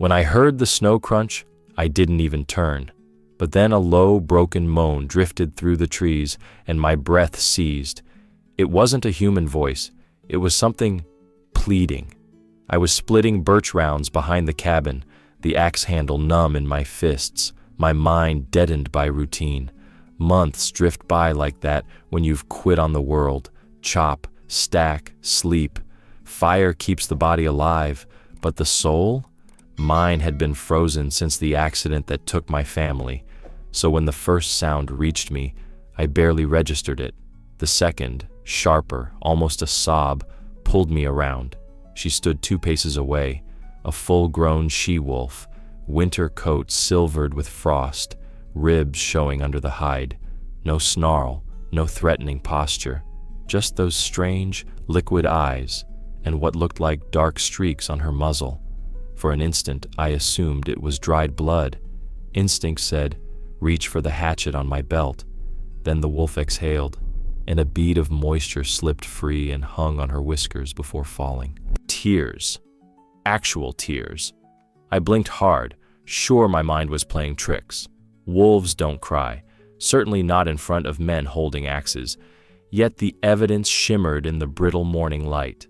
When I heard the snow crunch, I didn't even turn. But then a low, broken moan drifted through the trees, and my breath seized. It wasn't a human voice. It was something pleading. I was splitting birch rounds behind the cabin, the axe handle numb in my fists, my mind deadened by routine. Months drift by like that when you've quit on the world. Chop, stack, sleep. Fire keeps the body alive, but the soul? Mine had been frozen since the accident that took my family. So when the first sound reached me, I barely registered it. The second, sharper, almost a sob, pulled me around. She stood 2 paces away, a full-grown she-wolf, winter coat silvered with frost, ribs showing under the hide. No snarl, no threatening posture, just those strange, liquid eyes and what looked like dark streaks on her muzzle. For an instant, I assumed it was dried blood. Instinct said, reach for the hatchet on my belt. Then the wolf exhaled, and a bead of moisture slipped free and hung on her whiskers before falling. Tears. Actual tears. I blinked hard, sure my mind was playing tricks. Wolves don't cry, certainly not in front of men holding axes, yet the evidence shimmered in the brittle morning light.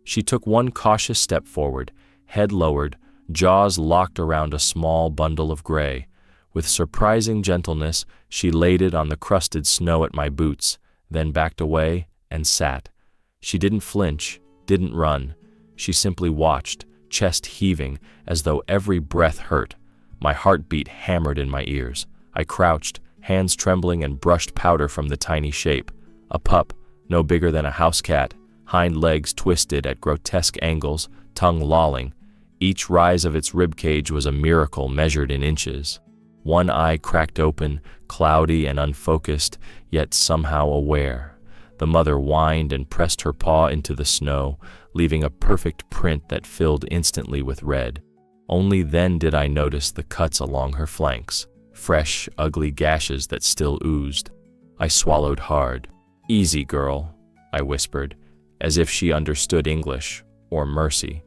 She took one cautious step forward, head lowered, jaws locked around a small bundle of gray. With surprising gentleness, she laid it on the crusted snow at my boots, then backed away and sat. She didn't flinch, didn't run. She simply watched, chest heaving, as though every breath hurt. My heartbeat hammered in my ears. I crouched, hands trembling, and brushed powder from the tiny shape. A pup, no bigger than a house cat, hind legs twisted at grotesque angles, tongue lolling. Each rise of its ribcage was a miracle measured in inches. One eye cracked open, cloudy and unfocused, yet somehow aware. The mother whined and pressed her paw into the snow, leaving a perfect print that filled instantly with red. Only then did I notice the cuts along her flanks, fresh, ugly gashes that still oozed. I swallowed hard. "Easy, girl," I whispered, as if she understood English or mercy.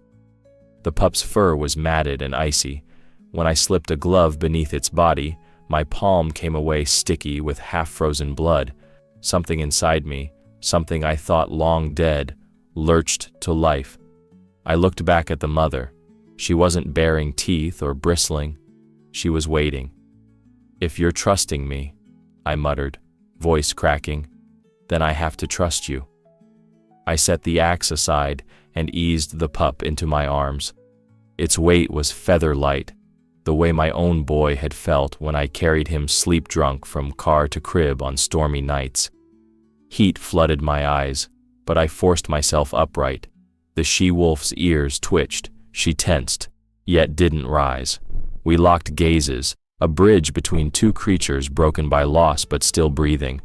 The pup's fur was matted and icy. When I slipped a glove beneath its body, my palm came away sticky with half-frozen blood. Something inside me, something I thought long dead, lurched to life. I looked back at the mother. She wasn't baring teeth or bristling. She was waiting. "If you're trusting me," I muttered, voice cracking, "then I have to trust you." I set the axe aside and eased the pup into my arms. Its weight was feather light, the way my own boy had felt when I carried him sleep-drunk from car to crib on stormy nights. Heat flooded my eyes, but I forced myself upright. The she-wolf's ears twitched. She tensed, yet didn't rise. We locked gazes, a bridge between two creatures broken by loss but still breathing.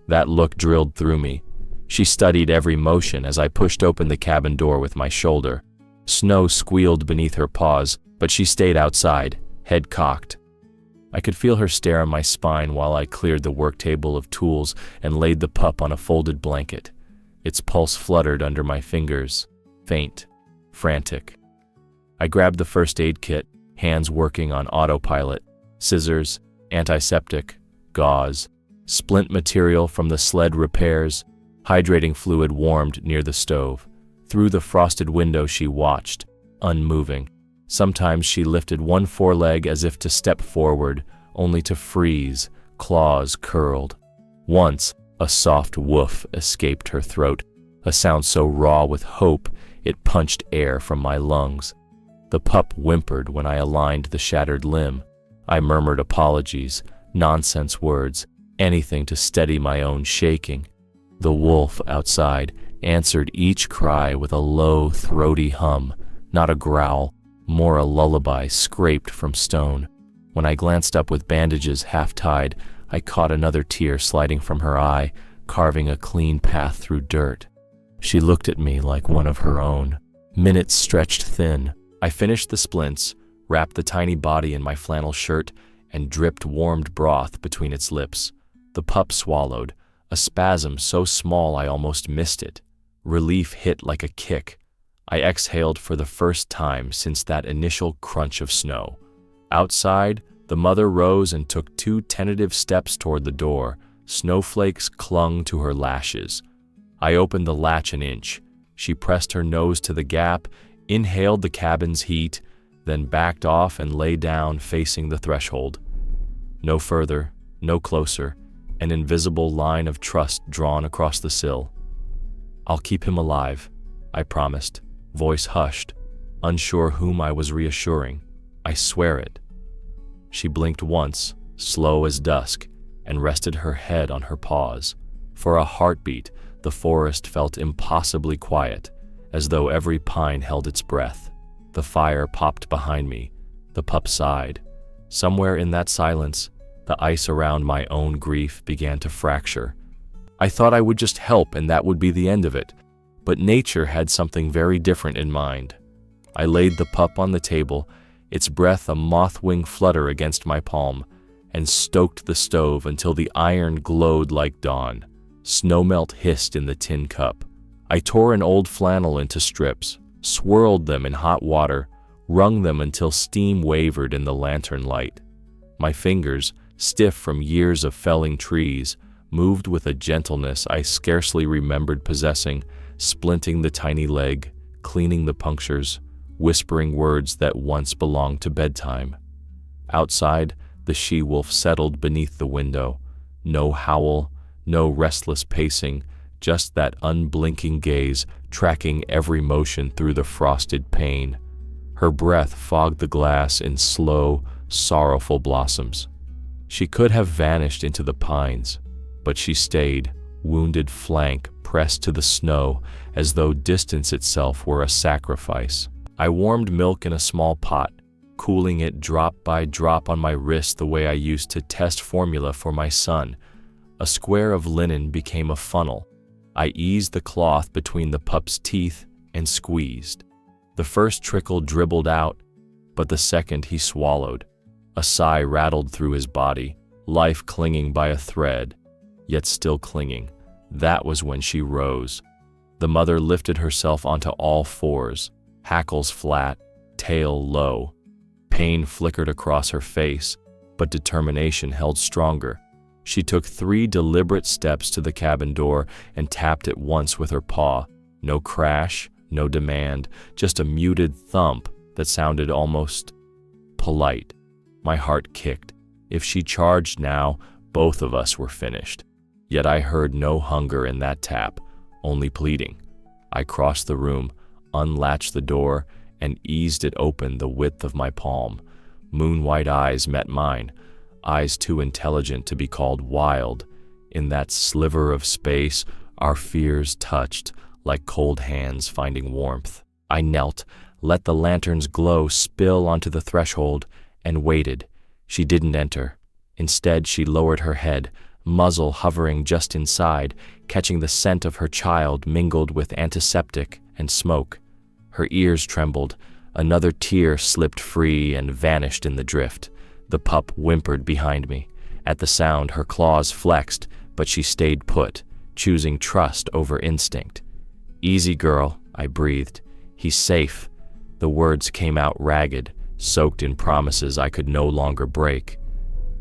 That look drilled through me. She studied every motion as I pushed open the cabin door with my shoulder. Snow squealed beneath her paws, but she stayed outside, head cocked. I could feel her stare on my spine while I cleared the work table of tools and laid the pup on a folded blanket. Its pulse fluttered under my fingers, faint, frantic. I grabbed the first aid kit, hands working on autopilot, scissors, antiseptic, gauze, splint material from the sled repairs, hydrating fluid warmed near the stove. Through the frosted window she watched, unmoving. Sometimes she lifted one foreleg as if to step forward, only to freeze, claws curled. Once, a soft woof escaped her throat, a sound so raw with hope it punched air from my lungs. The pup whimpered when I aligned the shattered limb. I murmured apologies, nonsense words, anything to steady my own shaking. The wolf outside answered each cry with a low, throaty hum, not a growl, more a lullaby scraped from stone. When I glanced up with bandages half-tied, I caught another tear sliding from her eye, carving a clean path through dirt. She looked at me like one of her own. Minutes stretched thin. I finished the splints, wrapped the tiny body in my flannel shirt, and dripped warmed broth between its lips. The pup swallowed, a spasm so small I almost missed it. Relief hit like a kick. I exhaled for the first time since that initial crunch of snow. Outside, the mother rose and took 2 tentative steps toward the door. Snowflakes clung to her lashes. I opened the latch an inch. She pressed her nose to the gap, inhaled the cabin's heat, then backed off and lay down facing the threshold. No further, no closer, an invisible line of trust drawn across the sill. "I'll keep him alive," I promised, voice hushed, unsure whom I was reassuring. "I swear it." She blinked once, slow as dusk, and rested her head on her paws. For a heartbeat, the forest felt impossibly quiet, as though every pine held its breath. The fire popped behind me. The pup sighed. Somewhere in that silence, the ice around my own grief began to fracture. I thought I would just help and that would be the end of it, but nature had something very different in mind. I laid the pup on the table, its breath a moth-wing flutter against my palm, and stoked the stove until the iron glowed like dawn. Snowmelt hissed in the tin cup. I tore an old flannel into strips, swirled them in hot water, wrung them until steam wavered in the lantern light. My fingers, stiff from years of felling trees, moved with a gentleness I scarcely remembered possessing, splinting the tiny leg, cleaning the punctures, whispering words that once belonged to bedtime. Outside, the she-wolf settled beneath the window. No howl, no restless pacing, just that unblinking gaze tracking every motion through the frosted pane. Her breath fogged the glass in slow, sorrowful blossoms. She could have vanished into the pines, but she stayed, wounded flank pressed to the snow as though distance itself were a sacrifice. I warmed milk in a small pot, cooling it drop by drop on my wrist the way I used to test formula for my son. A square of linen became a funnel. I eased the cloth between the pup's teeth and squeezed. The first trickle dribbled out, but the second he swallowed. A sigh rattled through his body, life clinging by a thread, yet still clinging. That was when she rose. The mother lifted herself onto all fours, hackles flat, tail low. Pain flickered across her face, but determination held stronger. She took 3 deliberate steps to the cabin door and tapped it once with her paw. No crash, no demand, just a muted thump that sounded almost polite. My heart kicked. If she charged now, both of us were finished. Yet I heard no hunger in that tap, only pleading. I crossed the room, unlatched the door, and eased it open the width of my palm. Moon-white eyes met mine, eyes too intelligent to be called wild. In that sliver of space, our fears touched, like cold hands finding warmth. I knelt, let the lantern's glow spill onto the threshold, and waited. She didn't enter. Instead, she lowered her head, muzzle hovering just inside, catching the scent of her child mingled with antiseptic and smoke. Her ears trembled. Another tear slipped free and vanished in the drift. The pup whimpered behind me. At the sound, her claws flexed, but she stayed put, choosing trust over instinct. "Easy, girl," I breathed. "He's safe." The words came out ragged, soaked in promises I could no longer break.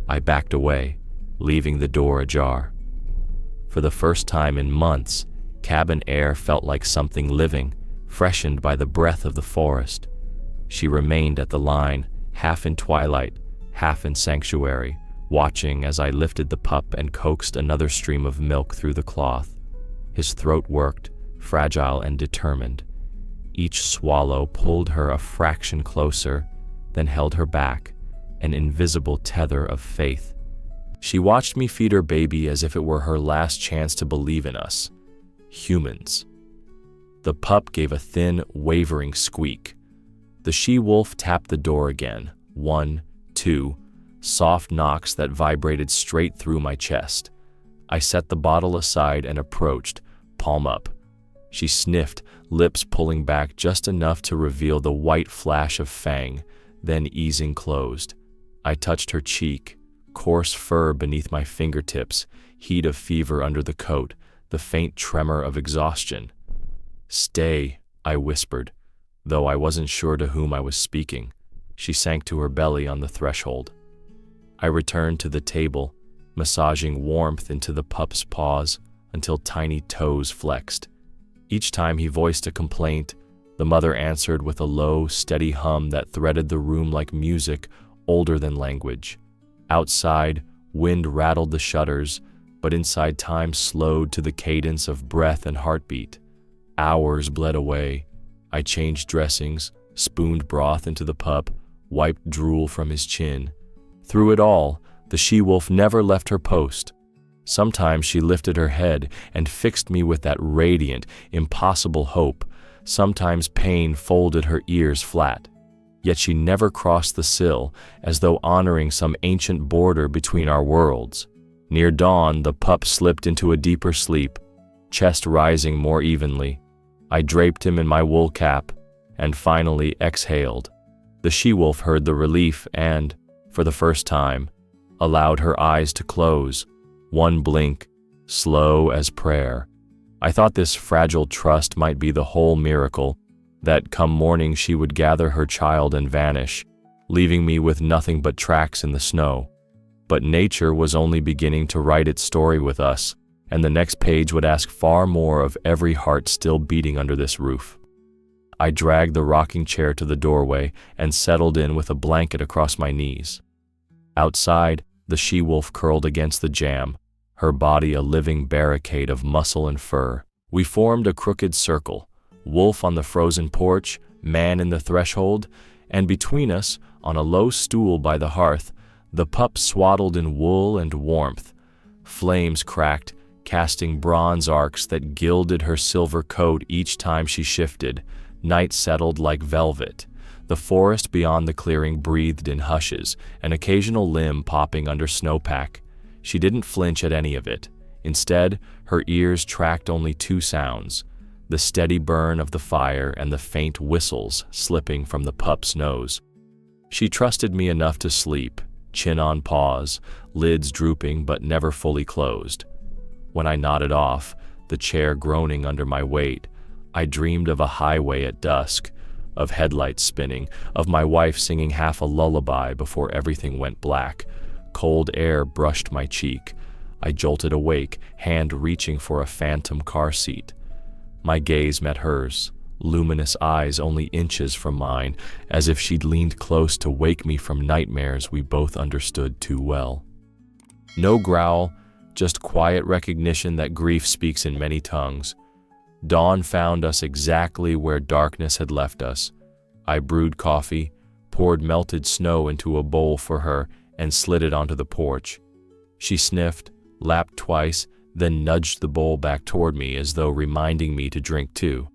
I backed away, leaving the door ajar. For the first time in months, cabin air felt like something living, freshened by the breath of the forest. She remained at the line, half in twilight, half in sanctuary, watching as I lifted the pup and coaxed another stream of milk through the cloth. His throat worked, fragile and determined. Each swallow pulled her a fraction closer, then held her back, an invisible tether of faith. She watched me feed her baby as if it were her last chance to believe in us. Humans. The pup gave a thin, wavering squeak. The she-wolf tapped the door again. 1, 2, soft knocks that vibrated straight through my chest. I set the bottle aside and approached, palm up. She sniffed, lips pulling back just enough to reveal the white flash of fang, then easing closed. I touched her cheek, coarse fur beneath my fingertips, heat of fever under the coat, the faint tremor of exhaustion. "Stay," I whispered, though I wasn't sure to whom I was speaking. She sank to her belly on the threshold. I returned to the table, massaging warmth into the pup's paws until tiny toes flexed. Each time he voiced a complaint, the mother answered with a low, steady hum that threaded the room like music older than language. Outside, wind rattled the shutters, but inside time slowed to the cadence of breath and heartbeat. Hours bled away. I changed dressings, spooned broth into the pup, wiped drool from his chin. Through it all, the she-wolf never left her post. Sometimes she lifted her head and fixed me with that radiant, impossible hope. Sometimes pain folded her ears flat. Yet she never crossed the sill, as though honoring some ancient border between our worlds. Near dawn, the pup slipped into a deeper sleep, chest rising more evenly. I draped him in my wool cap and finally exhaled. The she-wolf heard the relief and, for the first time, allowed her eyes to close, one blink, slow as prayer. I thought this fragile trust might be the whole miracle, that come morning she would gather her child and vanish, leaving me with nothing but tracks in the snow. But nature was only beginning to write its story with us, and the next page would ask far more of every heart still beating under this roof. I dragged the rocking chair to the doorway and settled in with a blanket across my knees. Outside, the she-wolf curled against the jamb, her body a living barricade of muscle and fur. We formed a crooked circle, wolf on the frozen porch, man in the threshold, and between us, on a low stool by the hearth, the pup swaddled in wool and warmth. Flames cracked, casting bronze arcs that gilded her silver coat each time she shifted. Night settled like velvet. The forest beyond the clearing breathed in hushes, an occasional limb popping under snowpack. She didn't flinch at any of it. Instead, her ears tracked only two sounds: the steady burn of the fire and the faint whistles slipping from the pup's nose. She trusted me enough to sleep, chin on paws, lids drooping but never fully closed. When I nodded off, the chair groaning under my weight, I dreamed of a highway at dusk, of headlights spinning, of my wife singing half a lullaby before everything went black. Cold air brushed my cheek. I jolted awake, hand reaching for a phantom car seat. My gaze met hers, luminous eyes only inches from mine, as if she'd leaned close to wake me from nightmares we both understood too well. No growl, just quiet recognition that grief speaks in many tongues. Dawn found us exactly where darkness had left us. I brewed coffee, poured melted snow into a bowl for her, and slid it onto the porch. She sniffed, lapped twice, then nudged the bowl back toward me as though reminding me to drink too.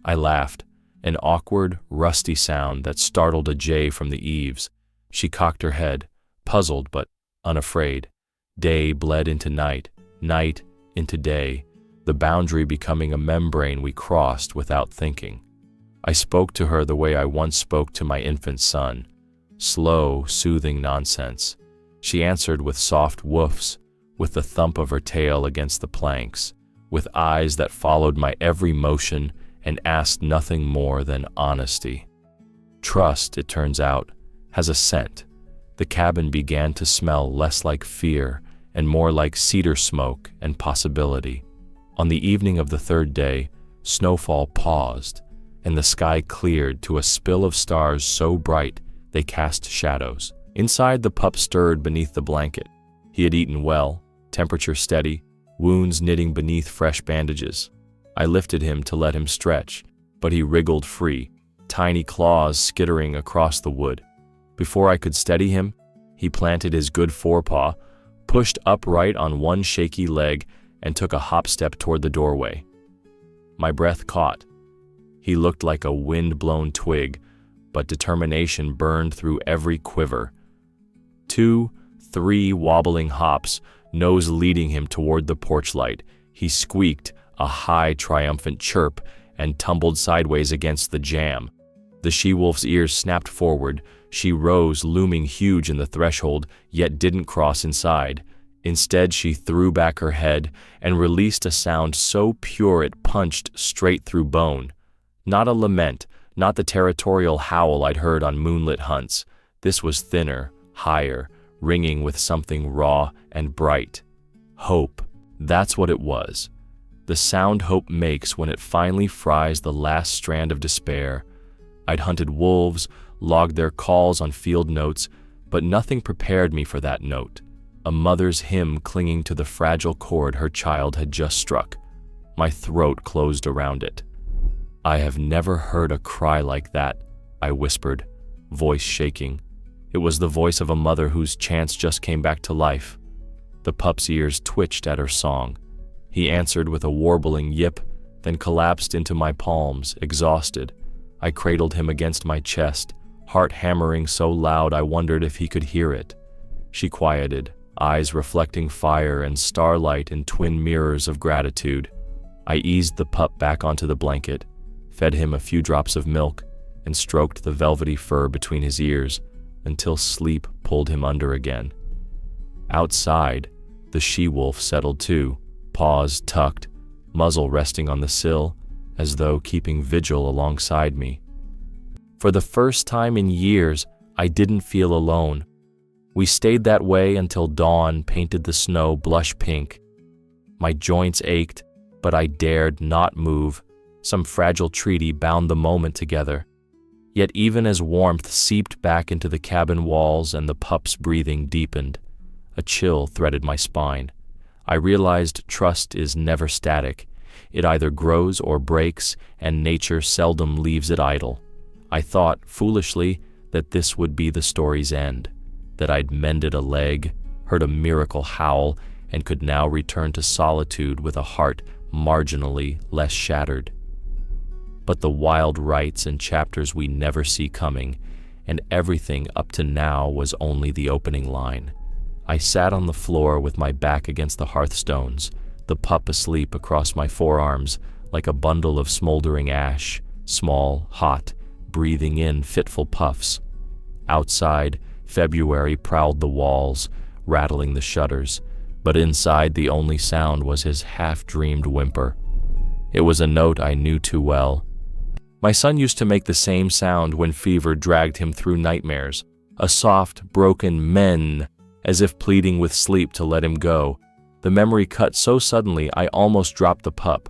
I laughed, an awkward, rusty sound that startled a jay from the eaves. She cocked her head, puzzled but unafraid. Day bled into night, night into day, the boundary becoming a membrane we crossed without thinking. I spoke to her the way I once spoke to my infant son, slow, soothing nonsense. She answered with soft woofs, with the thump of her tail against the planks, with eyes that followed my every motion and asked nothing more than honesty. Trust, it turns out, has a scent. The cabin began to smell less like fear and more like cedar smoke and possibility. On the evening of the third day, snowfall paused, and the sky cleared to a spill of stars so bright they cast shadows. Inside, the pup stirred beneath the blanket. He had eaten well, temperature steady, wounds knitting beneath fresh bandages. I lifted him to let him stretch, but he wriggled free, tiny claws skittering across the wood. Before I could steady him, he planted his good forepaw, pushed upright on one shaky leg, and took a hop step toward the doorway. My breath caught. He looked like a wind-blown twig, but determination burned through every quiver. 2, 3 wobbling hops, nose leading him toward the porch light. He squeaked, a high, triumphant chirp, and tumbled sideways against the jamb. The she-wolf's ears snapped forward. She rose, looming huge in the threshold, yet didn't cross inside. Instead, she threw back her head and released a sound so pure it punched straight through bone. Not a lament, not the territorial howl I'd heard on moonlit hunts. This was thinner, higher, ringing with something raw and bright. Hope. That's what it was. The sound hope makes when it finally fries the last strand of despair. I'd hunted wolves, logged their calls on field notes, but nothing prepared me for that note. A mother's hymn clinging to the fragile chord her child had just struck. My throat closed around it. "I have never heard a cry like that," I whispered, voice shaking. It was the voice of a mother whose chance just came back to life. The pup's ears twitched at her song. He answered with a warbling yip, then collapsed into my palms, exhausted. I cradled him against my chest, heart hammering so loud I wondered if he could hear it. She quieted, eyes reflecting fire and starlight in twin mirrors of gratitude. I eased the pup back onto the blanket, fed him a few drops of milk, and stroked the velvety fur between his ears until sleep pulled him under again. Outside, the she-wolf settled too, paws tucked, muzzle resting on the sill, as though keeping vigil alongside me. For the first time in years, I didn't feel alone. We stayed that way until dawn painted the snow blush pink. My joints ached, but I dared not move. Some fragile treaty bound the moment together. Yet even as warmth seeped back into the cabin walls and the pup's breathing deepened, a chill threaded my spine. I realized trust is never static. It either grows or breaks, and nature seldom leaves it idle. I thought, foolishly, that this would be the story's end, that I'd mended a leg, heard a miracle howl, and could now return to solitude with a heart marginally less shattered. But the wild rites and chapters we never see coming, and everything up to now was only the opening line. I sat on the floor with my back against the hearthstones, the pup asleep across my forearms like a bundle of smoldering ash, small, hot, breathing in fitful puffs. Outside, February prowled the walls, rattling the shutters, but inside the only sound was his half-dreamed whimper. It was a note I knew too well. My son used to make the same sound when fever dragged him through nightmares, a soft, broken men, as if pleading with sleep to let him go. The memory cut so suddenly I almost dropped the pup.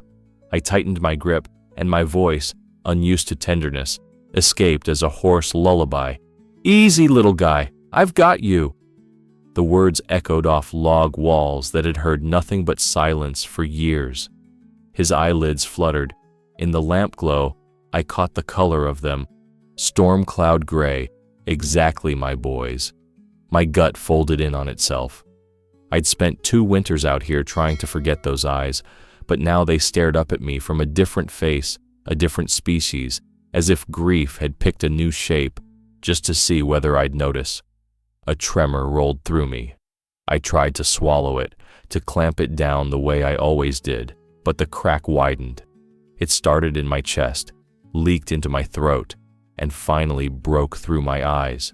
I tightened my grip, and my voice, unused to tenderness, escaped as a hoarse lullaby. "Easy, little guy, I've got you." The words echoed off log walls that had heard nothing but silence for years. His eyelids fluttered. In the lamp glow, I caught the color of them. Storm cloud gray, exactly my boy's. My gut folded in on itself. I'd spent 2 winters out here trying to forget those eyes, but now they stared up at me from a different face, a different species, as if grief had picked a new shape, just to see whether I'd notice. A tremor rolled through me. I tried to swallow it, to clamp it down the way I always did, but the crack widened. It started in my chest, leaked into my throat, and finally broke through my eyes.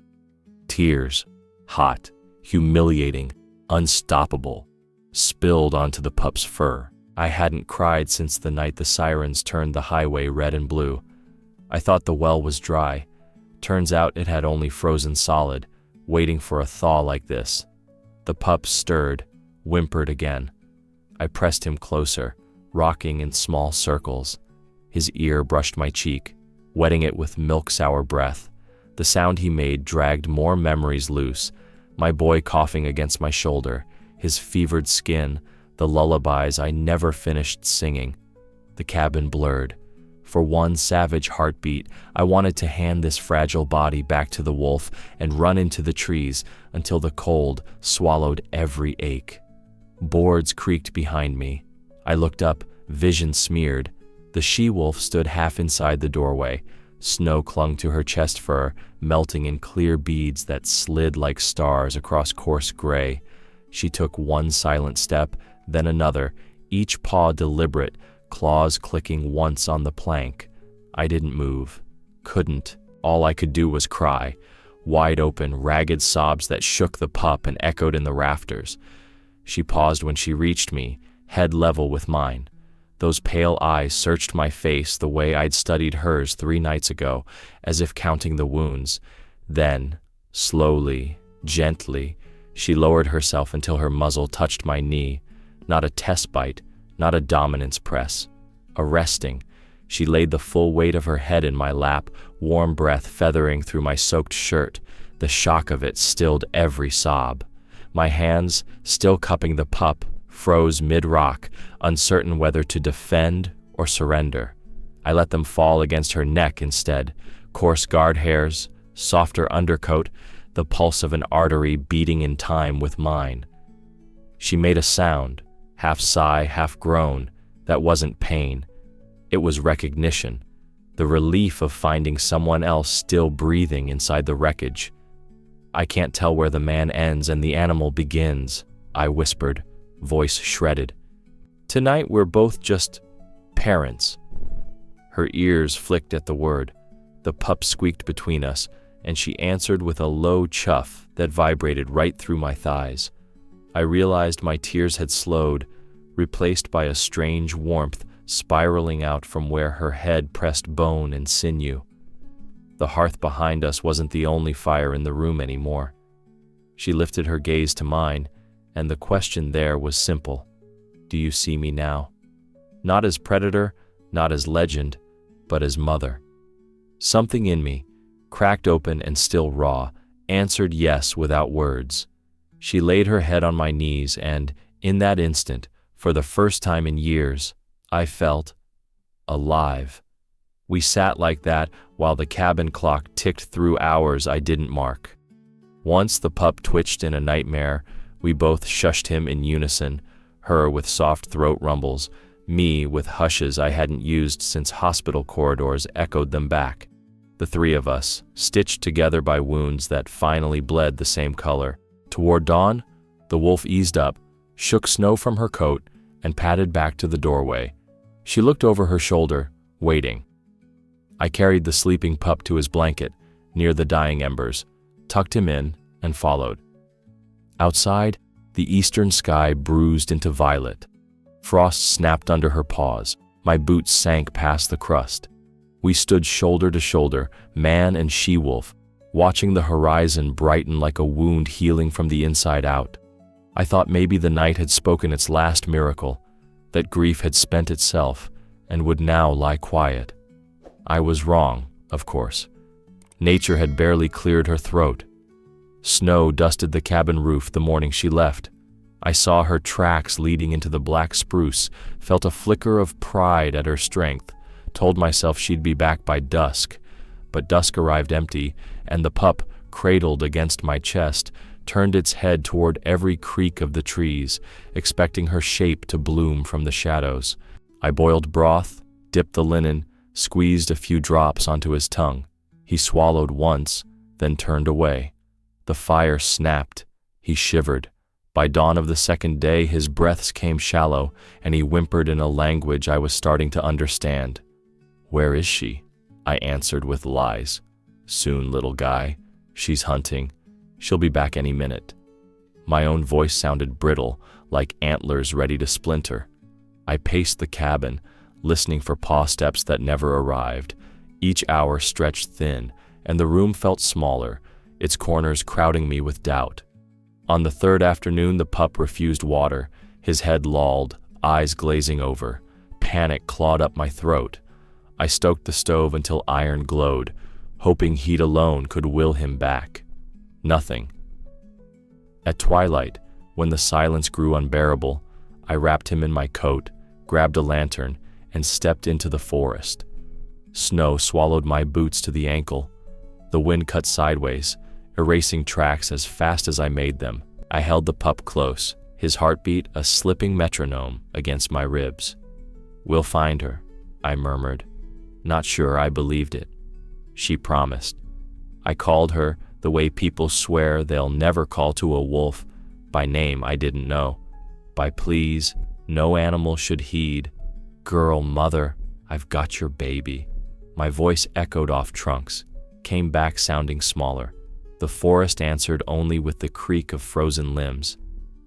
Tears, hot, humiliating, unstoppable, spilled onto the pup's fur. I hadn't cried since the night the sirens turned the highway red and blue. I thought the well was dry. Turns out it had only frozen solid, waiting for a thaw like this. The pup stirred, whimpered again. I pressed him closer, rocking in small circles. His ear brushed my cheek, wetting it with milk-sour breath. The sound he made dragged more memories loose. My boy coughing against my shoulder, his fevered skin, the lullabies I never finished singing. The cabin blurred. For one savage heartbeat, I wanted to hand this fragile body back to the wolf and run into the trees until the cold swallowed every ache. Boards creaked behind me. I looked up, vision smeared. The she-wolf stood half inside the doorway. Snow clung to her chest fur, melting in clear beads that slid like stars across coarse gray. She took one silent step, then another, each paw deliberate, claws clicking once on the plank. I didn't move. Couldn't. All I could do was cry. Wide open, ragged sobs that shook the pup and echoed in the rafters. She paused when she reached me, head level with mine. Those pale eyes searched my face the way I'd studied hers 3 nights ago, as if counting the wounds. Then, slowly, gently, she lowered herself until her muzzle touched my knee. Not a test bite, not a dominance press. Arresting, she laid the full weight of her head in my lap, warm breath feathering through my soaked shirt. The shock of it stilled every sob. My hands, still cupping the pup, froze mid-rock, uncertain whether to defend or surrender. I let them fall against her neck instead, coarse guard hairs, softer undercoat, the pulse of an artery beating in time with mine. She made a sound, half sigh, half groan, that wasn't pain. It was recognition, the relief of finding someone else still breathing inside the wreckage. I can't tell where the man ends and the animal begins, I whispered, voice shredded. Tonight we're both just parents. Her ears flicked at the word. The pup squeaked between us, and she answered with a low chuff that vibrated right through my thighs. I realized my tears had slowed, replaced by a strange warmth spiraling out from where her head pressed bone and sinew. The hearth behind us wasn't the only fire in the room anymore. She lifted her gaze to mine, and the question there was simple. Do you see me now? Not as predator, not as legend, but as mother. Something in me, cracked open and still raw, answered yes without words. She laid her head on my knees and, in that instant, for the first time in years, I felt alive. We sat like that while the cabin clock ticked through hours I didn't mark. Once the pup twitched in a nightmare, we both shushed him in unison, her with soft throat rumbles, me with hushes I hadn't used since hospital corridors echoed them back. The 3 of us, stitched together by wounds that finally bled the same color. Toward dawn, the wolf eased up, shook snow from her coat, and padded back to the doorway. She looked over her shoulder, waiting. I carried the sleeping pup to his blanket, near the dying embers, tucked him in, and followed. Outside, the eastern sky bruised into violet. Frost snapped under her paws. My boots sank past the crust. We stood shoulder to shoulder, man and she-wolf, watching the horizon brighten like a wound healing from the inside out. I thought maybe the night had spoken its last miracle, that grief had spent itself and would now lie quiet. I was wrong, of course. Nature had barely cleared her throat. Snow dusted the cabin roof the morning she left. I saw her tracks leading into the black spruce, felt a flicker of pride at her strength, told myself she'd be back by dusk. But dusk arrived empty, and the pup, cradled against my chest, turned its head toward every creak of the trees, expecting her shape to bloom from the shadows. I boiled broth, dipped the linen, squeezed a few drops onto his tongue. He swallowed once, then turned away. The fire snapped. He shivered. By dawn of the 2nd day, his breaths came shallow, and he whimpered in a language I was starting to understand. "Where is she?" I answered with lies. "Soon, little guy. She's hunting. She'll be back any minute." My own voice sounded brittle, like antlers ready to splinter. I paced the cabin, listening for paw steps that never arrived. Each hour stretched thin, and the room felt smaller, its corners crowding me with doubt. On the 3rd afternoon, the pup refused water, his head lolled, eyes glazing over. Panic clawed up my throat. I stoked the stove until iron glowed, hoping heat alone could will him back. Nothing. At twilight, when the silence grew unbearable, I wrapped him in my coat, grabbed a lantern, and stepped into the forest. Snow swallowed my boots to the ankle. The wind cut sideways, erasing tracks as fast as I made them. I held the pup close, his heartbeat a slipping metronome against my ribs. "We'll find her," I murmured. Not sure I believed it. She promised. I called her the way people swear they'll never call to a wolf, by name I didn't know, by pleas no animal should heed. "Girl, mother, I've got your baby." My voice echoed off trunks, came back sounding smaller. The forest answered only with the creak of frozen limbs.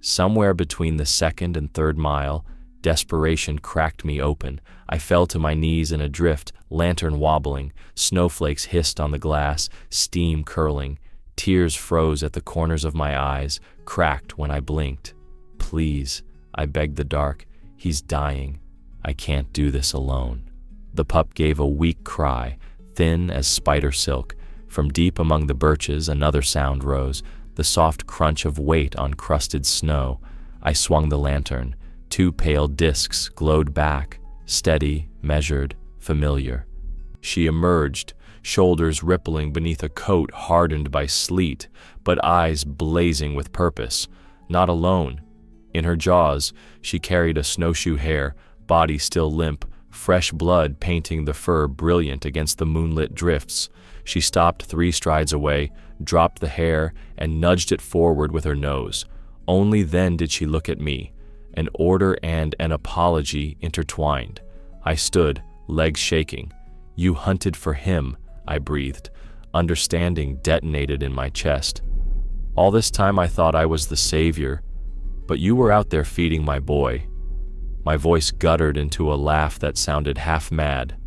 Somewhere between the 2nd and 3rd mile, Desperation cracked me open. I fell to my knees in a drift, lantern wobbling, snowflakes hissed on the glass, steam curling. Tears froze at the corners of my eyes, cracked when I blinked. Please, I begged the dark. He's dying. I can't do this alone. The pup gave a weak cry, thin as spider silk. From deep among the birches, another sound rose, the soft crunch of weight on crusted snow. I swung the lantern. 2 pale discs glowed back, steady, measured, familiar. She emerged, shoulders rippling beneath a coat hardened by sleet, but eyes blazing with purpose. Not alone. In her jaws, she carried a snowshoe hare, body still limp, fresh blood painting the fur brilliant against the moonlit drifts. She stopped 3 strides away, dropped the hare, and nudged it forward with her nose. Only then did she look at me, an order and an apology intertwined. I stood, legs shaking. "You hunted for him," I breathed. Understanding detonated in my chest. "All this time I thought I was the savior, but you were out there feeding my boy." My voice guttered into a laugh that sounded half mad.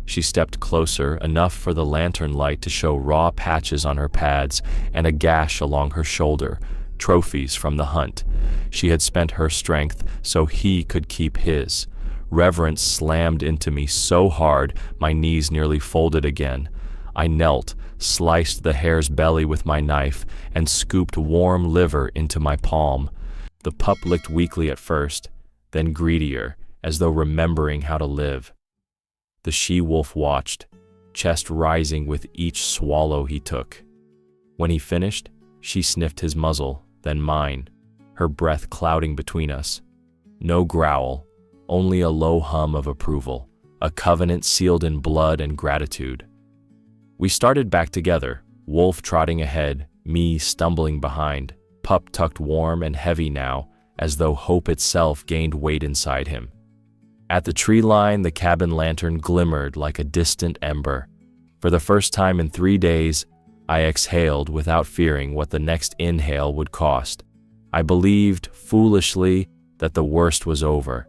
She stepped closer, enough for the lantern light to show raw patches on her pads and a gash along her shoulder, trophies from the hunt. She had spent her strength so he could keep his. Reverence slammed into me so hard my knees nearly folded again. I knelt, sliced the hare's belly with my knife, and scooped warm liver into my palm. The pup licked weakly at first, then greedier, as though remembering how to live. The she-wolf watched, chest rising with each swallow he took. When he finished, she sniffed his muzzle, then mine, her breath clouding between us. No growl, only a low hum of approval, a covenant sealed in blood and gratitude. We started back together, wolf trotting ahead, me stumbling behind, pup tucked warm and heavy now, as though hope itself gained weight inside him. At the tree line, the cabin lantern glimmered like a distant ember. For the first time in 3 days, I exhaled without fearing what the next inhale would cost. I believed, foolishly, that the worst was over,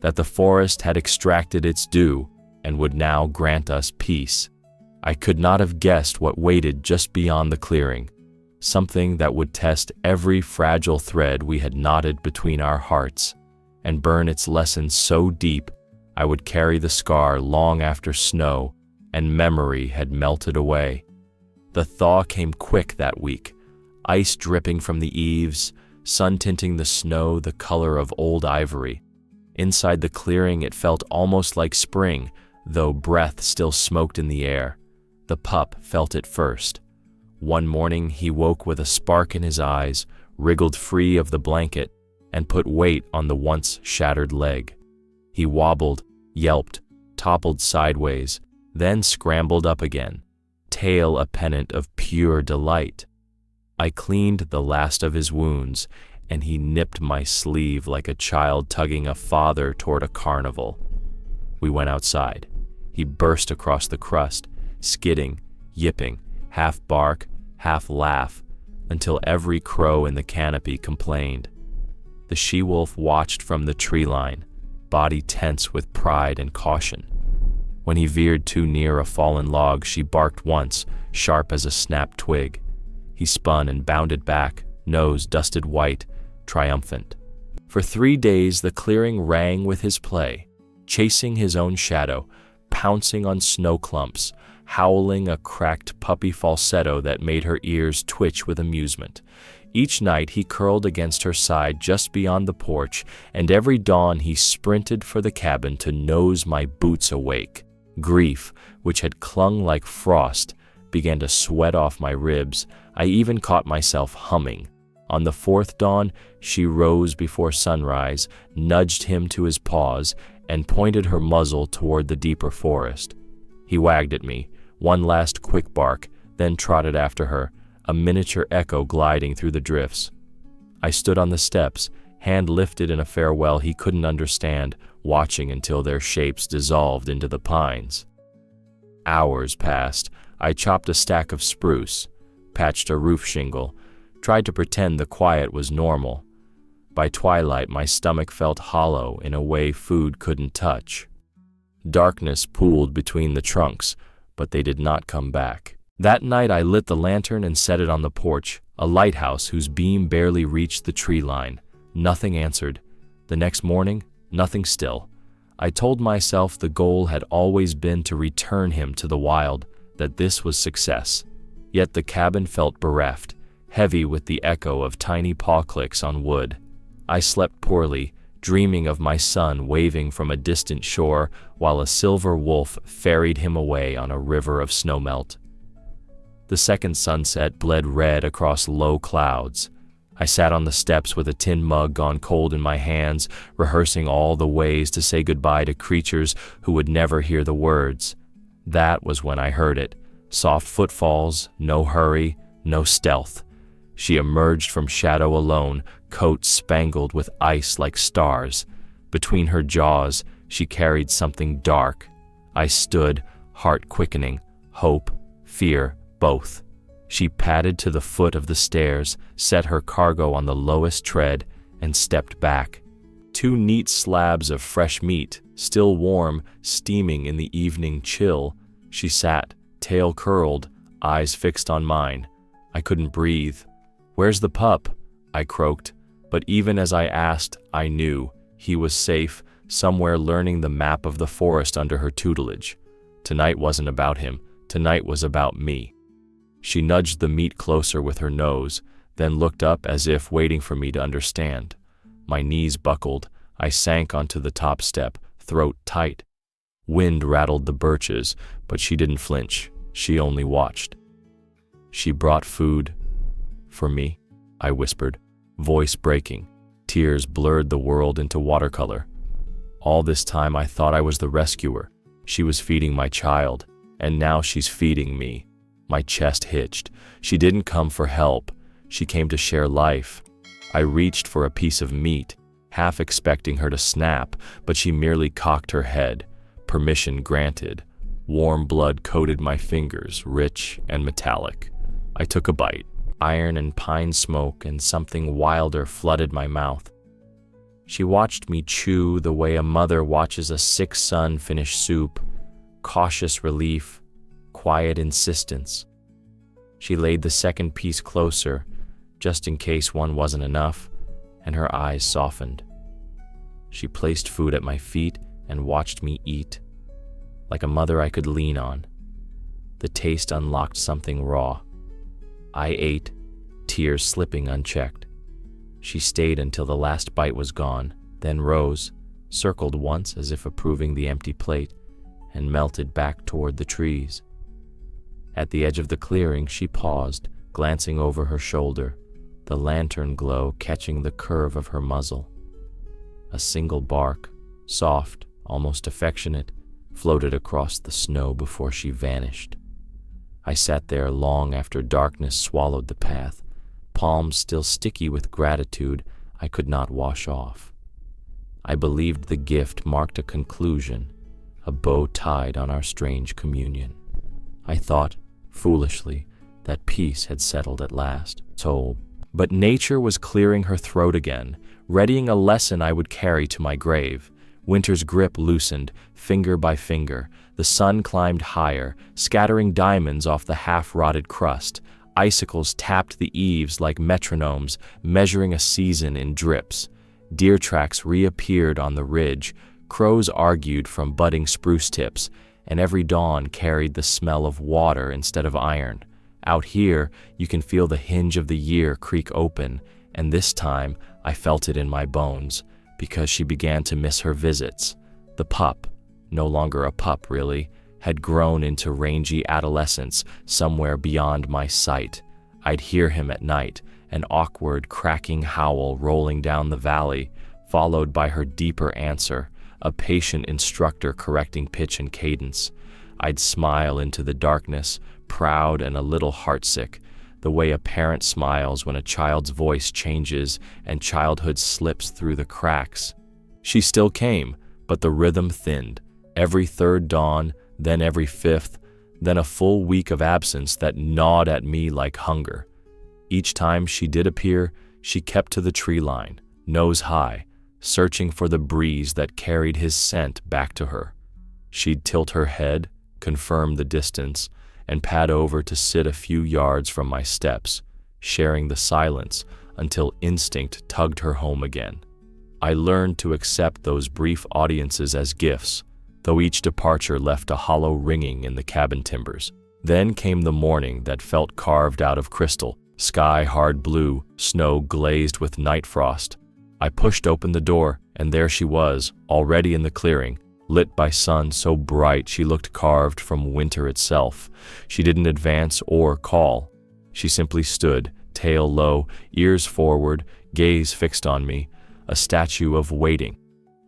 that the forest had extracted its due and would now grant us peace. I could not have guessed what waited just beyond the clearing, something that would test every fragile thread we had knotted between our hearts, and burn its lesson so deep I would carry the scar long after snow and memory had melted away. The thaw came quick that week, ice dripping from the eaves, sun tinting the snow the color of old ivory. Inside the clearing it felt almost like spring, though breath still smoked in the air. The pup felt it first. One morning he woke with a spark in his eyes, wriggled free of the blanket, and put weight on the once shattered leg. He wobbled, yelped, toppled sideways, then scrambled up again, tail a pennant of pure delight. I cleaned the last of his wounds, and he nipped my sleeve like a child tugging a father toward a carnival. We went outside. He burst across the crust, skidding, yipping, half bark, half laugh, until every crow in the canopy complained. The she-wolf watched from the tree line, body tense with pride and caution. When he veered too near a fallen log, she barked once, sharp as a snapped twig. He spun and bounded back, nose dusted white, triumphant. For 3 days the clearing rang with his play, chasing his own shadow, pouncing on snow clumps, howling a cracked puppy falsetto that made her ears twitch with amusement. Each night he curled against her side just beyond the porch, and every dawn he sprinted for the cabin to nose my boots awake. Grief, which had clung like frost, began to sweat off my ribs. I even caught myself humming. On the 4th dawn, she rose before sunrise, nudged him to his paws, and pointed her muzzle toward the deeper forest. He wagged at me, one last quick bark, then trotted after her, a miniature echo gliding through the drifts. I stood on the steps, hand lifted in a farewell he couldn't understand, watching until their shapes dissolved into the pines. Hours passed. I chopped a stack of spruce, patched a roof shingle, tried to pretend the quiet was normal. By twilight, my stomach felt hollow in a way food couldn't touch. Darkness pooled between the trunks, but they did not come back. That night I lit the lantern and set it on the porch, a lighthouse whose beam barely reached the tree line. Nothing answered. The next morning, nothing still. I told myself the goal had always been to return him to the wild, that this was success. Yet the cabin felt bereft, heavy with the echo of tiny paw clicks on wood. I slept poorly, dreaming of my son waving from a distant shore while a silver wolf ferried him away on a river of snowmelt. The second sunset bled red across low clouds. I sat on the steps with a tin mug gone cold in my hands, rehearsing all the ways to say goodbye to creatures who would never hear the words. That was when I heard it. Soft footfalls, no hurry, no stealth. She emerged from shadow alone, coat spangled with ice like stars. Between her jaws, she carried something dark. I stood, heart quickening, hope, fear, both. She padded to the foot of the stairs, set her cargo on the lowest tread, and stepped back. 2 neat slabs of fresh meat, still warm, steaming in the evening chill. She sat, tail curled, eyes fixed on mine. I couldn't breathe. "Where's the pup?" I croaked, but even as I asked, I knew he was safe, somewhere learning the map of the forest under her tutelage. Tonight wasn't about him. Tonight was about me. She nudged the meat closer with her nose, then looked up as if waiting for me to understand. My knees buckled. I sank onto the top step, throat tight. Wind rattled the birches, but she didn't flinch. She only watched. "She brought food for me," I whispered, voice breaking. Tears blurred the world into watercolor. All this time I thought I was the rescuer. She was feeding my child, and now she's feeding me. My chest hitched. She didn't come for help. She came to share life. I reached for a piece of meat, half expecting her to snap, but she merely cocked her head. Permission granted. Warm blood coated my fingers, rich and metallic. I took a bite. Iron and pine smoke and something wilder flooded my mouth. She watched me chew the way a mother watches a sick son finish soup. Cautious relief, quiet insistence. She laid the second piece closer, just in case one wasn't enough, and her eyes softened. She placed food at my feet and watched me eat, like a mother I could lean on. The taste unlocked something raw. I ate, tears slipping unchecked. She stayed until the last bite was gone, then rose, circled once as if approving the empty plate, and melted back toward the trees. At the edge of the clearing, she paused, glancing over her shoulder, the lantern glow catching the curve of her muzzle. A single bark, soft, almost affectionate, floated across the snow before she vanished. I sat there long after darkness swallowed the path, palms still sticky with gratitude I could not wash off. I believed the gift marked a conclusion, a bow tied on our strange communion. I thought, foolishly, that peace had settled at last. But nature was clearing her throat again, readying a lesson I would carry to my grave. Winter's grip loosened, finger by finger. The sun climbed higher, scattering diamonds off the half-rotted crust. Icicles tapped the eaves like metronomes, measuring a season in drips. Deer tracks reappeared on the ridge. Crows argued from budding spruce tips, and every dawn carried the smell of water instead of iron. Out here, you can feel the hinge of the year creak open, and this time I felt it in my bones, because she began to miss her visits. The pup, no longer a pup really, had grown into rangy adolescence somewhere beyond my sight. I'd hear him at night, an awkward, cracking howl rolling down the valley, followed by her deeper answer, a patient instructor correcting pitch and cadence. I'd smile into the darkness, proud and a little heartsick, the way a parent smiles when a child's voice changes and childhood slips through the cracks. She still came, but the rhythm thinned. Every third dawn, then every fifth, then a full week of absence that gnawed at me like hunger. Each time she did appear, she kept to the tree line, nose high, searching for the breeze that carried his scent back to her. She'd tilt her head, confirm the distance, and pad over to sit a few yards from my steps, sharing the silence until instinct tugged her home again. I learned to accept those brief audiences as gifts, though each departure left a hollow ringing in the cabin timbers. Then came the morning that felt carved out of crystal, sky hard blue, snow glazed with night frost. I pushed open the door, and there she was, already in the clearing, lit by sun so bright she looked carved from winter itself. She didn't advance or call. She simply stood, tail low, ears forward, gaze fixed on me, a statue of waiting.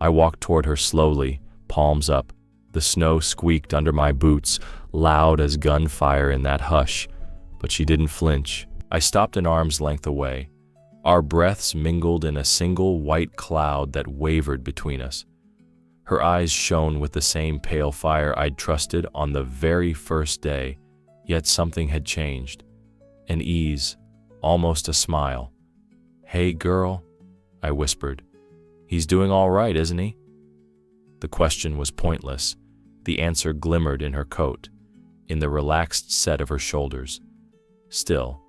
I walked toward her slowly, palms up. The snow squeaked under my boots, loud as gunfire in that hush, but she didn't flinch. I stopped an arm's length away. Our breaths mingled in a single white cloud that wavered between us. Her eyes shone with the same pale fire I'd trusted on the very first day, yet something had changed. An ease, almost a smile. "Hey, girl," I whispered. "He's doing all right, isn't he?" The question was pointless. The answer glimmered in her coat, in the relaxed set of her shoulders. Still,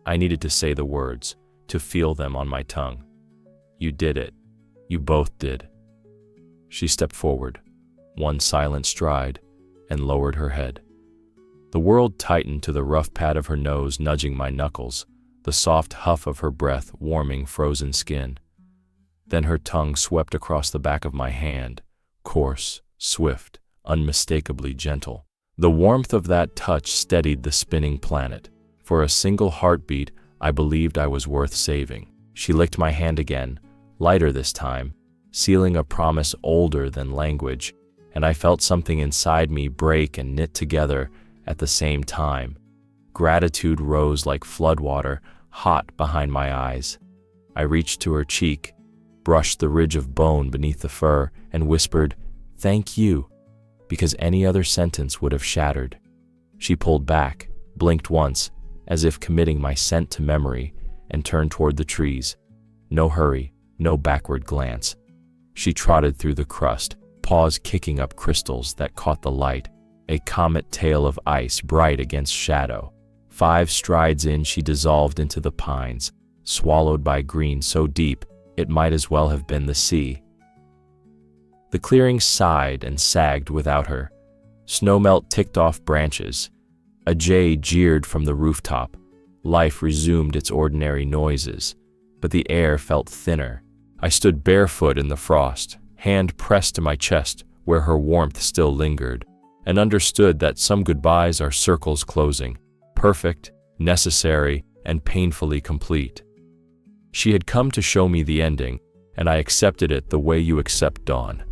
I needed to say the words, to feel them on my tongue. "You did it. You both did." She stepped forward, one silent stride, and lowered her head. The world tightened to the rough pad of her nose nudging my knuckles, the soft huff of her breath warming frozen skin. Then her tongue swept across the back of my hand, coarse, swift, unmistakably gentle. The warmth of that touch steadied the spinning planet. For a single heartbeat, I believed I was worth saving. She licked my hand again, lighter this time, sealing a promise older than language, and I felt something inside me break and knit together at the same time. Gratitude rose like floodwater, hot behind my eyes. I reached to her cheek, brushed the ridge of bone beneath the fur, and whispered, "Thank you," because any other sentence would have shattered. She pulled back, blinked once, as if committing my scent to memory, and turned toward the trees. No hurry, no backward glance. She trotted through the crust, paws kicking up crystals that caught the light, a comet tail of ice bright against shadow. 5 strides in, she dissolved into the pines, swallowed by green so deep it might as well have been the sea. The clearing sighed and sagged without her. Snowmelt ticked off branches. A jay jeered from the rooftop. Life resumed its ordinary noises, but the air felt thinner. I stood barefoot in the frost, hand pressed to my chest where her warmth still lingered, and understood that some goodbyes are circles closing, perfect, necessary, and painfully complete. She had come to show me the ending, and I accepted it the way you accept dawn.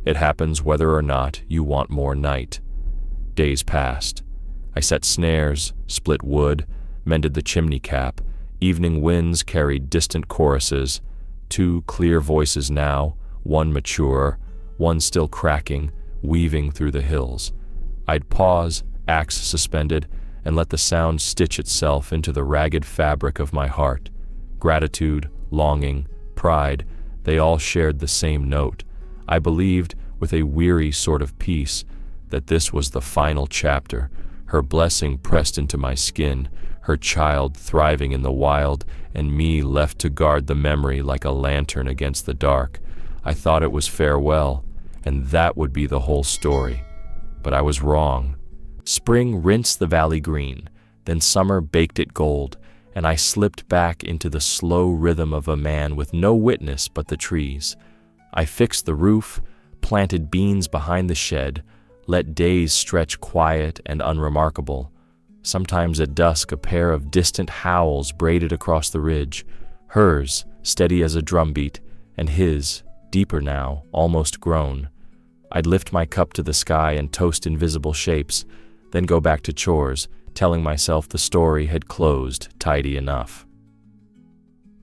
It happens whether or not you want more night. Days passed. I set snares, split wood, mended the chimney cap. Evening winds carried distant choruses, 2 clear voices now, one mature, one still cracking, weaving through the hills. I'd pause, axe suspended, and let the sound stitch itself into the ragged fabric of my heart. Gratitude, longing, pride, they all shared the same note. I believed, with a weary sort of peace, that this was the final chapter, her blessing pressed into my skin, her child thriving in the wild, and me left to guard the memory like a lantern against the dark. I thought it was farewell, and that would be the whole story. But I was wrong. Spring rinsed the valley green, then summer baked it gold, and I slipped back into the slow rhythm of a man with no witness but the trees. I fixed the roof, planted beans behind the shed, let days stretch quiet and unremarkable. Sometimes at dusk a pair of distant howls braided across the ridge, hers steady as a drumbeat, and his, deeper now, almost grown. I'd lift my cup to the sky and toast invisible shapes, then go back to chores, telling myself the story had closed tidy enough.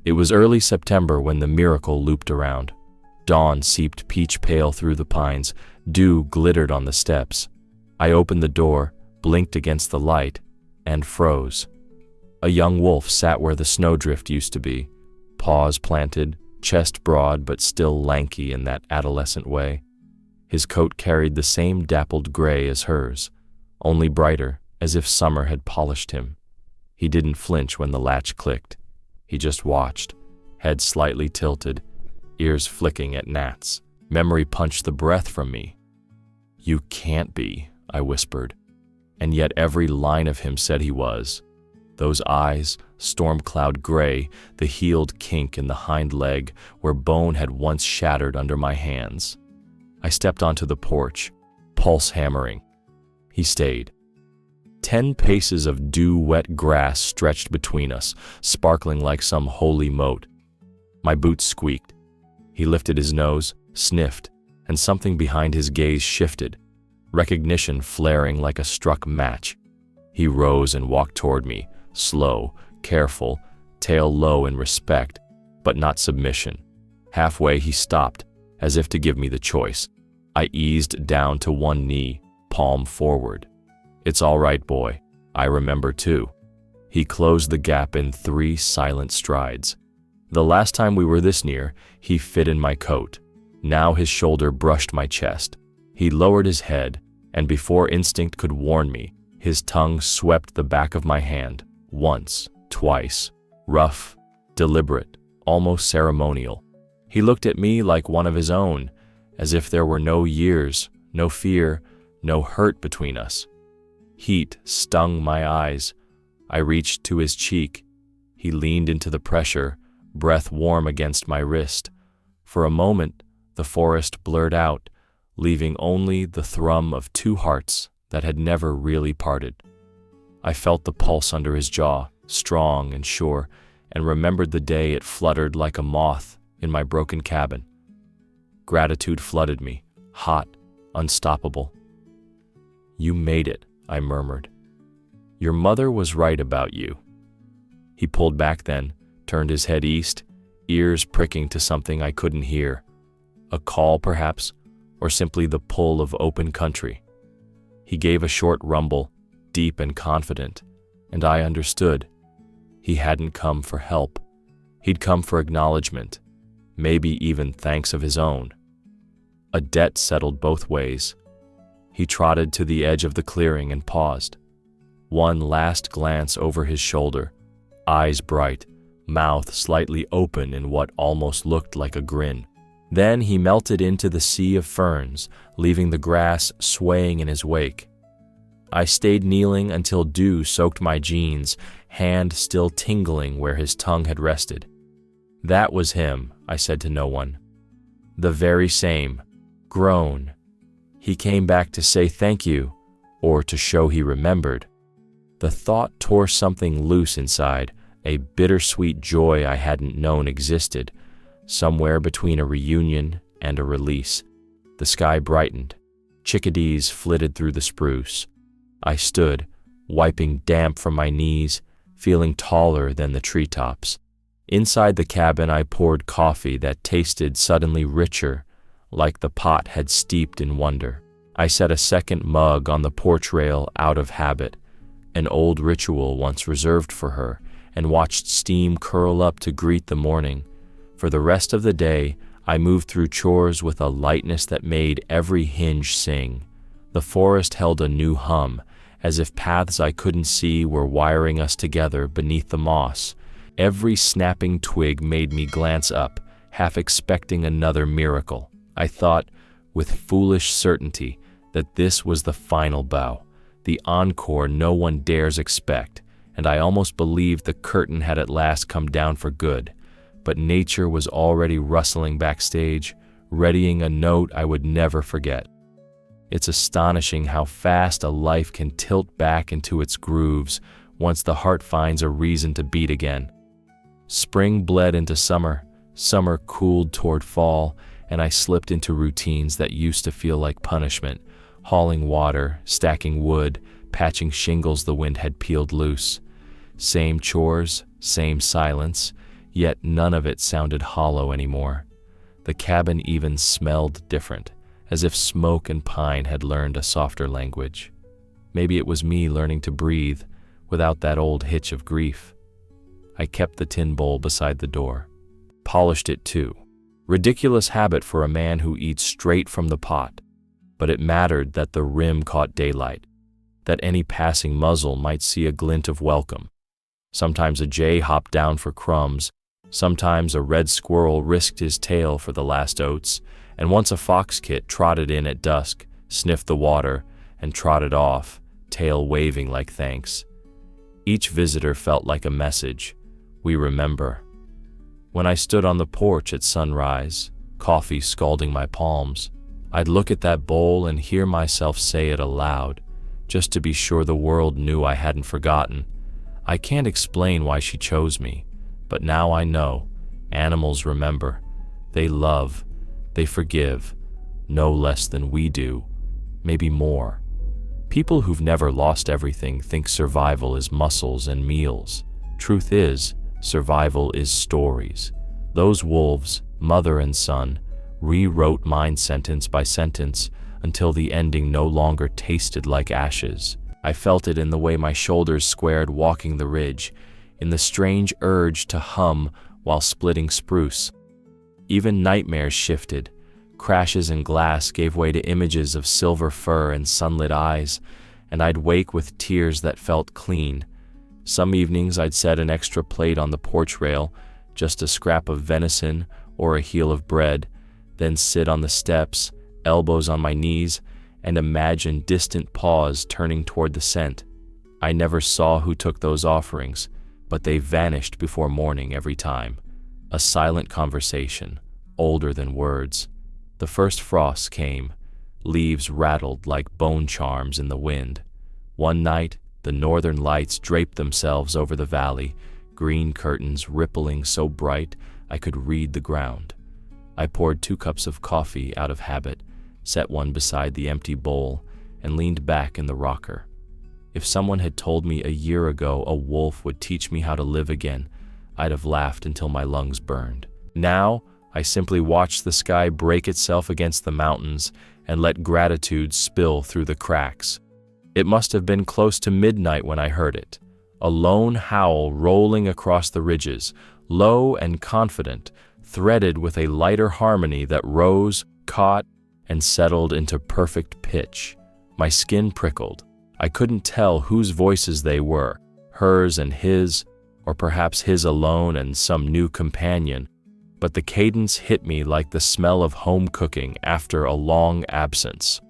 It was early September when the miracle looped around. Dawn seeped peach pale through the pines, dew glittered on the steps. I opened the door, blinked against the light, and froze. A young wolf sat where the snowdrift used to be, paws planted, chest broad but still lanky in that adolescent way. His coat carried the same dappled gray as hers, only brighter, as if summer had polished him. He didn't flinch when the latch clicked. He just watched, head slightly tilted, ears flicking at gnats. Memory punched the breath from me. "You can't be," I whispered, and yet every line of him said he was. Those eyes, storm cloud gray, the healed kink in the hind leg where bone had once shattered under my hands. I stepped onto the porch, pulse hammering. He stayed. 10 paces of dew-wet grass stretched between us, sparkling like some holy moat. My boots squeaked. He lifted his nose, sniffed, and something behind his gaze shifted, recognition flaring like a struck match. He rose and walked toward me, slow, careful, tail low in respect, but not submission. Halfway he stopped, as if to give me the choice. I eased down to one knee, palm forward. "It's all right, boy. I remember too." He closed the gap in 3 silent strides. The last time we were this near, he fit in my coat. Now his shoulder brushed my chest. He lowered his head, and before instinct could warn me, his tongue swept the back of my hand, once, twice, rough, deliberate, almost ceremonial. He looked at me like one of his own, as if there were no years, no fear, no hurt between us. Heat stung my eyes. I reached to his cheek. He leaned into the pressure, breath warm against my wrist. For a moment, the forest blurred out, leaving only the thrum of 2 hearts that had never really parted. I felt the pulse under his jaw, strong and sure, and remembered the day it fluttered like a moth in my broken cabin. Gratitude flooded me, hot, unstoppable. "You made it," I murmured. "Your mother was right about you." He pulled back then, turned his head east, ears pricking to something I couldn't hear. A call, perhaps, or simply the pull of open country. He gave a short rumble, deep and confident, and I understood. He hadn't come for help. He'd come for acknowledgement, maybe even thanks of his own. A debt settled both ways. He trotted to the edge of the clearing and paused. One last glance over his shoulder, eyes bright, mouth slightly open in what almost looked like a grin. Then he melted into the sea of ferns, leaving the grass swaying in his wake. I stayed kneeling until dew soaked my jeans, hand still tingling where his tongue had rested. "That was him," I said to no one. "The very same, grown. He came back to say thank you, or to show he remembered." The thought tore something loose inside, a bittersweet joy I hadn't known existed, somewhere between a reunion and a release. The sky brightened. Chickadees flitted through the spruce. I stood, wiping damp from my knees, feeling taller than the treetops. Inside the cabin I poured coffee that tasted suddenly richer, like the pot had steeped in wonder. I set a second mug on the porch rail out of habit, an old ritual once reserved for her, and watched steam curl up to greet the morning. For the rest of the day, I moved through chores with a lightness that made every hinge sing. The forest held a new hum, as if paths I couldn't see were wiring us together beneath the moss. Every snapping twig made me glance up, half expecting another miracle. I thought, with foolish certainty, that this was the final bow, the encore no one dares expect, and I almost believed the curtain had at last come down for good. But nature was already rustling backstage, readying a note I would never forget. It's astonishing how fast a life can tilt back into its grooves once the heart finds a reason to beat again. Spring bled into summer, summer cooled toward fall, and I slipped into routines that used to feel like punishment, hauling water, stacking wood, patching shingles the wind had peeled loose. Same chores, same silence, yet none of it sounded hollow anymore. The cabin even smelled different, as if smoke and pine had learned a softer language. Maybe it was me learning to breathe without that old hitch of grief. I kept the tin bowl beside the door. polished it too. Ridiculous habit for a man who eats straight from the pot. But it mattered that the rim caught daylight, that any passing muzzle might see a glint of welcome. Sometimes a jay hopped down for crumbs, sometimes a red squirrel risked his tail for the last oats, and once a fox kit trotted in at dusk, sniffed the water, and trotted off, tail waving like thanks. Each visitor felt like a message. We remember. When I stood on the porch at sunrise, coffee scalding my palms, I'd look at that bowl and hear myself say it aloud, just to be sure the world knew I hadn't forgotten. I can't explain why she chose me, but now I know. Animals remember. They love. They forgive. No less than we do. Maybe more. People who've never lost everything think survival is muscles and meals. Truth is, survival is stories. Those wolves, mother and son, rewrote mine sentence by sentence until the ending no longer tasted like ashes. I felt it in the way my shoulders squared walking the ridge, in the strange urge to hum while splitting spruce. Even nightmares shifted. Crashes in glass gave way to images of silver fur and sunlit eyes, and I'd wake with tears that felt clean. Some evenings I'd set an extra plate on the porch rail, just a scrap of venison or a heel of bread, then sit on the steps, elbows on my knees, and imagine distant paws turning toward the scent. I never saw who took those offerings, but they vanished before morning every time. A silent conversation, older than words. The first frost came. Leaves rattled like bone charms in the wind. One night, the northern lights draped themselves over the valley, green curtains rippling so bright I could read the ground. I poured 2 cups of coffee out of habit, set one beside the empty bowl, and leaned back in the rocker. If someone had told me a year ago a wolf would teach me how to live again, I'd have laughed until my lungs burned. Now, I simply watched the sky break itself against the mountains and let gratitude spill through the cracks. It must have been close to midnight when I heard it, a lone howl rolling across the ridges, low and confident, threaded with a lighter harmony that rose, caught, and settled into perfect pitch. My skin prickled. I couldn't tell whose voices they were, hers and his, or perhaps his alone and some new companion, but the cadence hit me like the smell of home cooking after a long absence.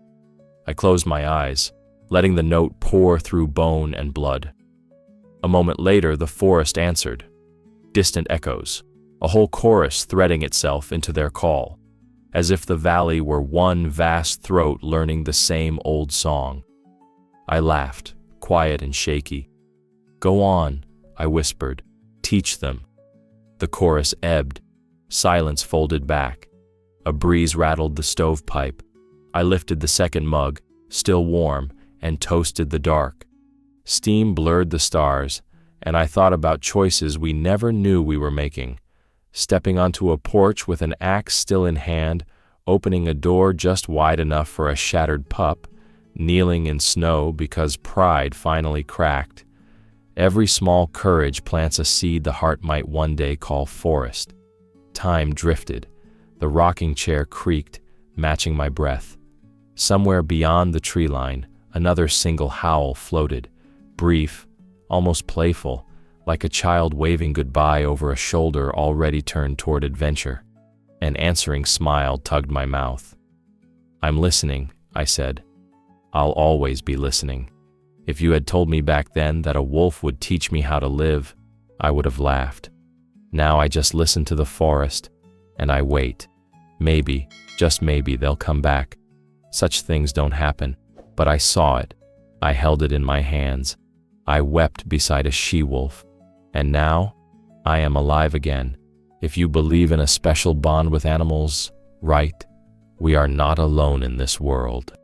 I closed my eyes, letting the note pour through bone and blood. A moment later, the forest answered. Distant echoes, a whole chorus threading itself into their call, as if the valley were one vast throat learning the same old song. I laughed, quiet and shaky. Go on, I whispered. Teach them. The chorus ebbed. Silence folded back. A breeze rattled the stovepipe. I lifted the second mug, still warm, and toasted the dark. Steam blurred the stars, and I thought about choices we never knew we were making. Stepping onto a porch with an axe still in hand, opening a door just wide enough for a shattered pup, kneeling in snow because pride finally cracked. Every small courage plants a seed the heart might one day call forest. Time drifted. The rocking chair creaked, matching my breath. Somewhere beyond the tree line, another single howl floated, brief, almost playful, like a child waving goodbye over a shoulder already turned toward adventure. An answering smile tugged my mouth. I'm listening, I said. I'll always be listening. If you had told me back then that a wolf would teach me how to live, I would have laughed. Now I just listen to the forest, and I wait. Maybe, just maybe, they'll come back. Such things don't happen, but I saw it. I held it in my hands. I wept beside a she-wolf. And now, I am alive again. If you believe in a special bond with animals, right? We are not alone in this world.